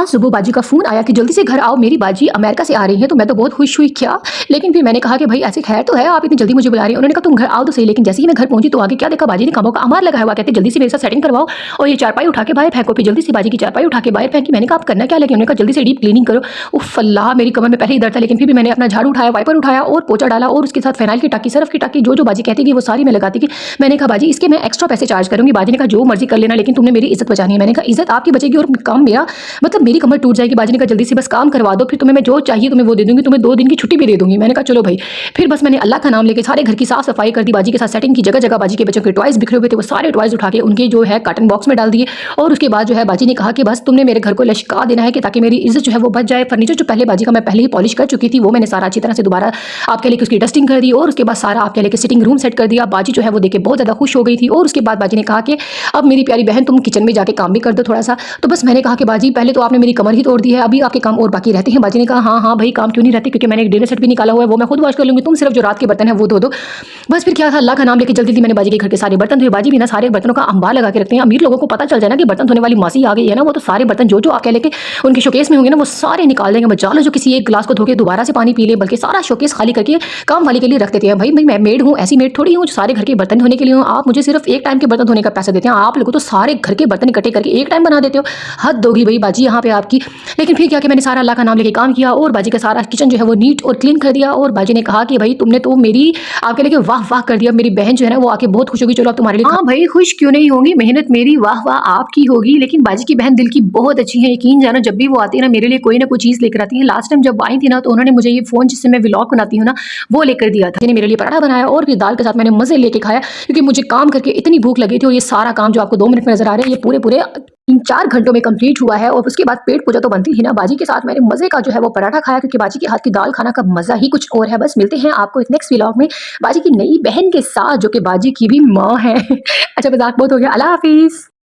आज सुबह बाजी का फ़ोन आया कि जल्दी से घर आओ, मेरी बाजी अमेरिका से आ रही हैं। तो मैं तो बहुत खुश हुई क्या, लेकिन फिर मैंने कहा कि भाई ऐसे खैर तो है, आप इतनी जल्दी मुझे बुला रही हैं। उन्होंने कहा तुम घर आओ तो सही, लेकिन जैसे ही मैं घर पहुंची तो आगे क्या देखा, बाजी ने कामों का अमार लगाया हुआ, कहते जल्दी से मेरे साथ सेटिंग करवाओ और ये चारपाई उठा के बाहर फेंको। फिर जल्दी से बाजी की चारपाई उठा के बाहर फेंकी। मैंने कहा आप करना क्या, लेकिन उन्होंने कहा जल्दी से डीप क्लीनिंग करो। उफ अल्लाह, मेरी कमर में पहले ही दर्द था, लेकिन फिर भी मैंने अपना झाड़ू उठाया, वाइपर उठाया और पोछा डाला और उसके साथ फेनाइल की टाकी, सरफ की टाकी, जो बाजी कहती थी वो सारी मैं लगाती थी। मैंने कहा बाजी इसके मैं एक्स्ट्रा पैसे चार्ज करूंगी। बाजी ने कहा जो मर्जी कर लेना, लेकिन तुमने मेरी इज्जत बचानी है। मैंने कहा इज्जत आपकी बचेगी और काम मेरा, मतलब मेरी कमर टूट जाएगी। बाजी ने कहा जल्दी से बस काम करवा दो, फिर तुम्हें मैं जो चाहिए तुम्हें वो दे दूंगी, तुम्हें 2 दिन की छुट्टी भी दे दूंगी। मैंने कहा चलो भाई। फिर बस मैंने अल्लाह का नाम लेके सारे घर की साफ सफाई कर दी, बाजी के साथ सेटिंग की, जगह जगह बाजी के बच्चों के टॉयज बिखरे हुए थे वो सारे टॉयज उठा के उनके जो है कॉटन बॉक्स में डाल दिए। और उसके बाद जो है बाजी ने कहा कि बस तुमने मेरे घर को लश्का देना है कि ताकि मेरी इज्जत जो है वो बच जाए। फर्नीचर जो पहले बाजी का मैं पहले ही पॉलिश कर चुकी थी वो मैंने सारा अच्छी तरह से दोबारा आपके लिए उसकी डस्टिंग कर दी और उसके बाद सारा आपके लिए सिटिंग रूम सेट कर दिया। बाजी जो है वो देख के बहुत ज़्यादा खुश हो गई थी। और उसके बाद बाजी ने कहा कि अब मेरी प्यारी बहन तुम किचन में जाके काम भी कर दो थोड़ा सा। तो बस मैंने कहा कि बाजी पहले तो आपने मेरी कमर ही तोड़ दी है, अभी आपके काम और बाकी रहते हैं। बाजी ने कहा हाँ हाँ भाई काम क्यों नहीं रहते, क्योंकि मैंने एक डिनर सेट भी निकाला हुआ है, वो मैं खुद वॉश कर लूंगी, तुम सिर्फ जो रात के बर्तन है वो धो दो। बस फिर क्या था, अल्लाह का नाम लेके जल्दी मैंने बाजी के घर के सारे बर्तन धोए। बाजी भी ना सारे बर्तनों का अंबार लगा के रखते हैं। अमीर लोगों को पता चल जाए ना कि बर्तन धोने वाली मासी आ गई है ना, वो तो सारे बर्तन जो जो आप कह लेके उनके शोकेस में होंगे ना वो सारे निकाल देंगे। बचा लो जो किसी एक गिलास को धो के दोबारा से पानी पी ले, बल्कि सारा शोकेस खाली करके काम वाली के लिए रख देते हैं। भाई मैं मेड हूँ, ऐसी मेड थोड़ी हूँ जो सारे घर के बर्तन धोने के लिए हूँ। आप मुझे सिर्फ एक टाइम के बर्तन धोने का पैसा देते हैं, आप लोगों तो सारे घर के बर्तन इकट्ठे करके एक टाइम बना देते हो। हद होगी भाई बाजी यहाँ पे आपकी। लेकिन फिर क्या कि मैंने सारा अल्लाह का नाम लेके काम किया और बाजी का सारा किचन जो है वो नीट और क्लीन कर दिया। और बाजी ने कहा कि भाई तुमने तो मेरी आपके लिए वाह वाह कर दिया। मेरी बहन जो है ना वो आके बहुत खुश होगी। चलो अब तुम्हारे लिए, हाँ भाई खुश क्यों नहीं होंगी, मेहनत मेरी वाह वाह आपकी होगी। लेकिन बाजी की बहन दिल की बहुत अच्छी है, यकीन जानो जब भी वो आती है ना मेरे लिए कोई ना कोई चीज लेकर आती है। लास्ट टाइम जब आई थी ना तो उन्होंने मुझे ये फोन जिससे मैं व्लॉग बनाती हूँ ना वो लेकर दिया था। मेरे लिए पराठा बनाया और फिर दाल के साथ मैंने मजे लेके खाया, क्योंकि मुझे काम करके इतनी भूख लगी थी। और ये सारा काम जो आपको 2 मिनट में नजर आ रहा है ये पूरे पूरे 3-4 घंटों में कंप्लीट हुआ है। और उसके बाद पेट पूजा तो बनती ही ना। बाजी के साथ मैंने मजे का जो है वो पराठा खाया, क्योंकि बाजी के हाथ की दाल खाना का मजा ही कुछ और है। बस मिलते हैं आपको एक नेक्स्ट व्लॉग में बाजी की नई बहन के साथ, जो कि बाजी की भी माँ है। अच्छा मजाक बहुत हो गया, अल्लाह हाफिज।